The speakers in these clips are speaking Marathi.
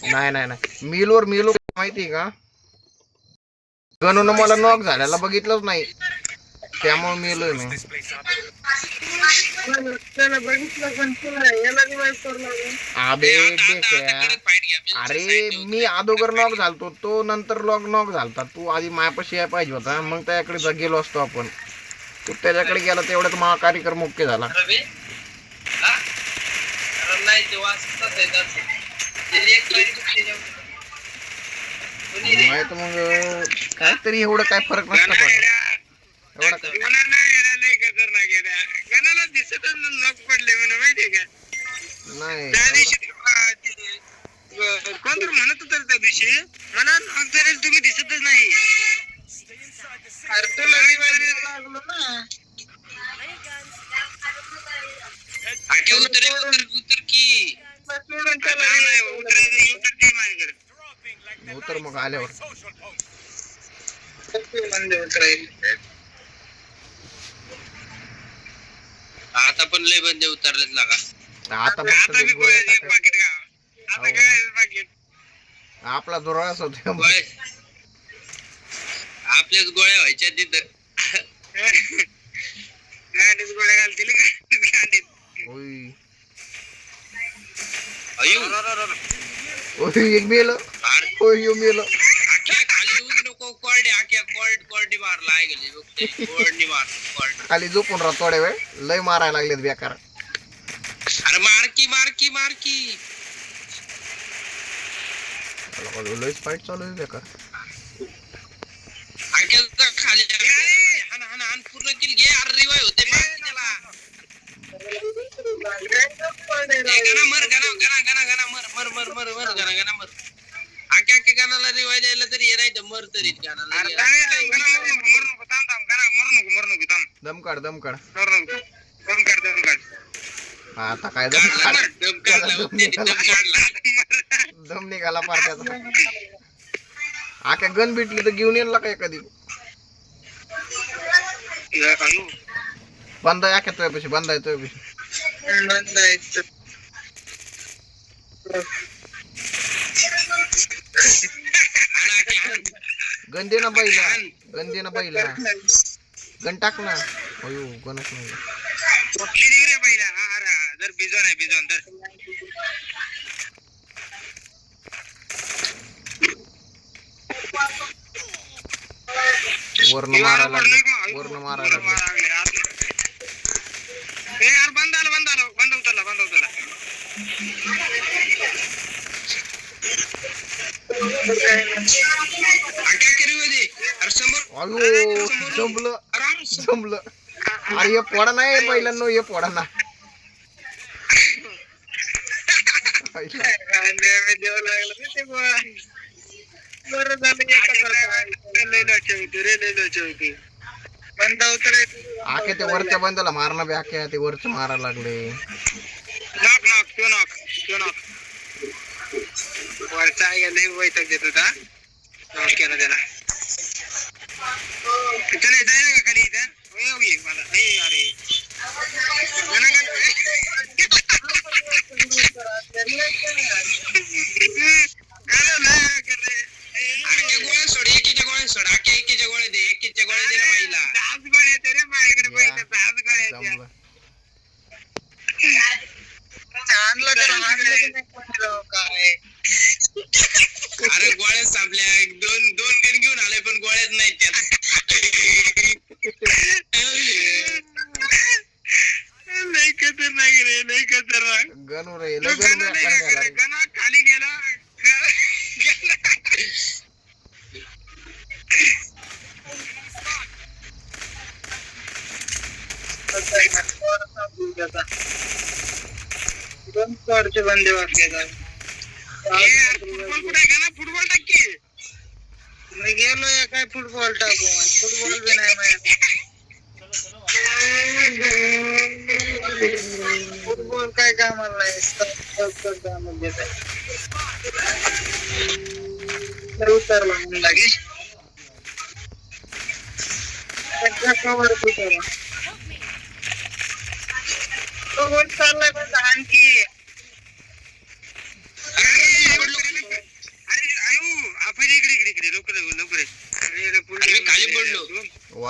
नाही नाही नाही मिलवर मिलो माहिती का गणून मला नॉक झाल्याला बघितलंच नाही त्यामुळे मिलोय मी अबे अरे मी अगोदर नॉक झालतो तो नंतर नॉक झालता तू आधी मायापाशी याय पाहिजे होता मग त्याकडे गेलो असतो आपण तू त्याच्याकडे गेला तेवढ्यात मला कार्यक्रम मुख्य झाला माहित मग काहीतरी एवढं काय फरक नसतं पण गणाला दिसतच लॉक पडले म्हणून माहितीये का नाही त्या दिवशी कोण तर म्हणत होतं त्या दिवशी मला लॉक झालेलं तुम्ही दिसतच नाही अरे तो लागलो ना आके उतर की उतर मग आल्यावर आता पण लय बंदे उतरलेत लागा आता आपला जोरास होता आपल्याच गोळ्या व्हायच्या तिथं गाडीत गोळ्या घालतील एक मेलं मेलं खाली झोपून राहा थोड्या वेळ लय मारायला लागलेत बेकार अरे मारकी लयच फाईट चालू आहे बेकार खाली पूर्ण किल घे अरे रिवाय होते मर आख्या गाण्याला रिवाय द्यायला तरी ये नाही तर मर तरी दम काढ आता काय दम निघाला पार त्याचा आख्या गन भेटली तर घेऊन येईल काय कधी बंद आहे आख्या तुझ्यापाशी बंद आहे तुझ्यापाशी गंदे ना बैला गण टाक ना अयो गणच नाही जर बिजोन तर वर्ण मारायला बंद उतरला जमलं अरे हे पोडा नाही पहिल्यांदा हे पोडा ना आखे ते वरच्या बंदाला मारणं बी आखे ते वरच मारायला लागले वरचा लय वैताग देत होता नॉक केला त्याला चले जायला का खाली इथं मला अरे गोळ्या सोड एकीच्या गोळ्या दे ना महिला 10 गोळ्या दे रे माझ्याकडे पहिल्या 10 गोळ्या आणलं तर काय अरे गोळ्या संपल्या दोन गण घेऊन आले पण गोळ्याच नाही त्यात नाही खतरनाक गण खाली गेला बंदे वाटले फुटबॉल कुठे का ना फुटबॉल टाकी मी गेलोय काय फुटबॉल टाकू फुटबॉल बी नाही फुटबॉल काय कामाला नाही उतरला लागे तो गोल चाललाय पण आणखी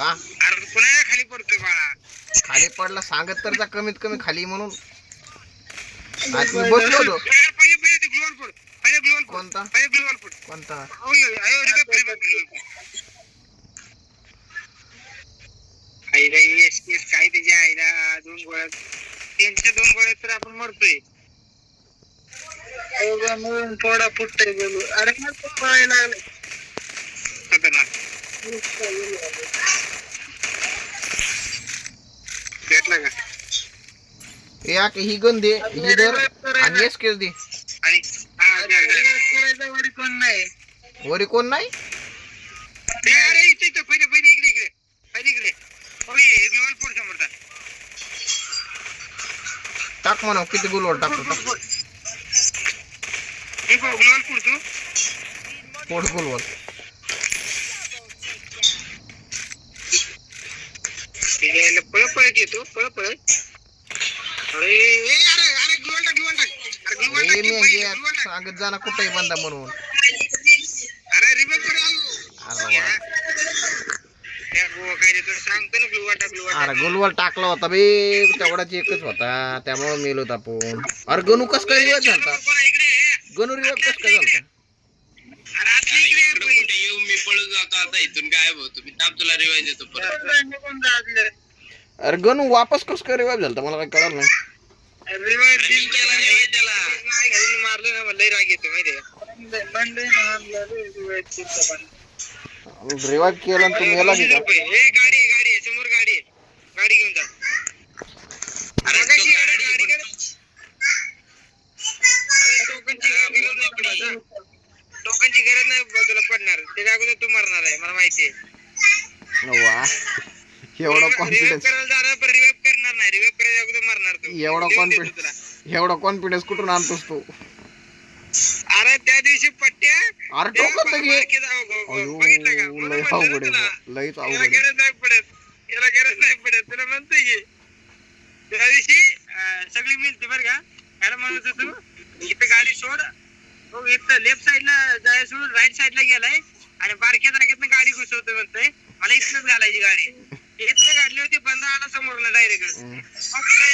वा अरे पुन्हा खाली पडतोय बाळा. खाली पडला सांगत तर जा कमीत कमी खाली म्हणून. आज मी बसलो होतो. पहिले पहिले ते ग्लोअर फोड. पहिले ग्लोअर फोड. कोणता पहिले ग्लोअर फोड. कोणता आईला येस केस काय त्याच्या आईला 2 गोळ्यात त्यांच्या 2 गोळ्यात तर आपण मरतोय. म्हणून थोडा फुटतोय बोलू. अरे मग तो पळायला लागला खतरनाक. भेटला का? या की ही गन दे ही दर आणि एस केस दे. आणि करायचा वरी कोण नाही. वरी कोण नाही. ते अरे इथे इथे पहिले पहिले इकडे इकडे पहिले इकडे. होय ग्लोअर फोड समोरचा. टाक म्हणा किती गुलवर टाकतो. हे बघ ग्लोअर फोड तू. फोड गुलवर. पळ पळत येतो पळ पळत. अरे अरे अरे ग्लोअर टाक ग्लोअर टाक. अरे ग्लोअर टाक ग्लोअर टाक. सांगत जाना कुठेही बंदा म्हणून. अरे रिमेक कर आलो. अरे वा. त्या गो काय देतो सांगतो ना ग्लोअर टाक ग्लोअर टाक. अरे गुलवर टाकला होता बे तेवढाच एकच होता त्यामुळे मेलो आपण. अरे गणू कस काय रिवाज झालता. गणू रिवाज कस काय झालता. अरे आतली इकडे कुठे येऊ मी पळून जातो आता इथून गायब होतो मी. ताप तुला रिवाइज देतो परत. अरे गणू वापस कस काय रिवाज झालता मला काय कळलं नाही. रिवाइज केला रिवाइज त्याला. मारलं ना मला राग येतो माहिती आहे. बंडे मारलं रिवाइज रिवाज केला तू मेला की का. हे गाडी आहे गाडी आहे समोर गाडी आहे. गाडी घेऊन जा. अरे कशी गाडी कर. अरे टोकनची गरज नाही तुला पडणार. त्याच्या अगोदर तू मरणार आहे मला माहिती आहे. वा एवढा कॉन्फिडन्स. करायला जाणार पण रिवाइव करणार नाही. रिवाइव करायच्या अगोदर मरणार तू. एवढा कॉन्फिडन्स कुठून आणतोस तू. अरे त्या दिवशी पट्ट्या. अरे टोकन तर घे. बघितलं का म्हणून लय म्हणलं अवघड तुला. आहे लयच याला अवघड. गरज नाही पडत. याला गरज नाही पडत तुला म्हणतोय की त्या दिवशी सगळी मिळते बरं का. काय म्हणत होतो तू इथं गाडी सोड. हो इथं लेफ्ट साईडला जाय सोडून राईट साईडला गेलाय आणि बारक्या जागेतनं गाडी घुसवतोय म्हणतोय. मला इथनच घालायची गाडी. इथनं काढली होती बंद आला समोरला डायरेक्ट. मग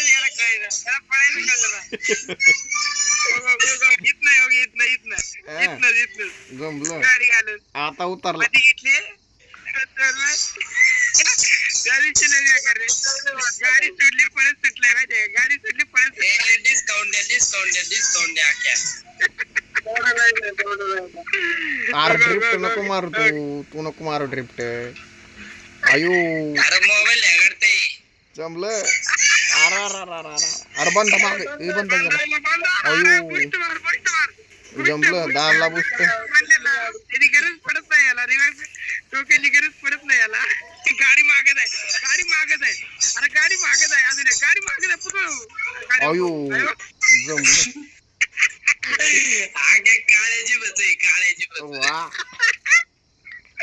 याला कळलं त्याला पळायचं कळलं. जमलं गाडी घालून आता उतरला. मध्ये घेतली. त्या दिवशी नाही कर रे. गाडी सुटली परत सुटलाय माहितीये. गाडी सुटली परत सुटली. डिस्काउंट द्या डिस्काउंट द्या डिस्काउंट द्या क्या. अरे ड्रिफ्ट नको मारू तू नको मारू ड्रिफ्ट. आयु अरे मोबाईल हॅगडते. जमलं. अरे अरे अरे अरे अरे बंद माग हे बंद झालं. आयु जमलं दारला बुसत. त्याची गरज पडत नाही याला. रिवाइव टोकायची गरज पडत नाही याला. गाडी मागत आहे. गाडी मागत आहे. अरे गाडी मागत आहे अजून गाडी मागत आहे पुढं. आयु जमलं. आगे काळ्याची बस आहे काळ्याची बस. वा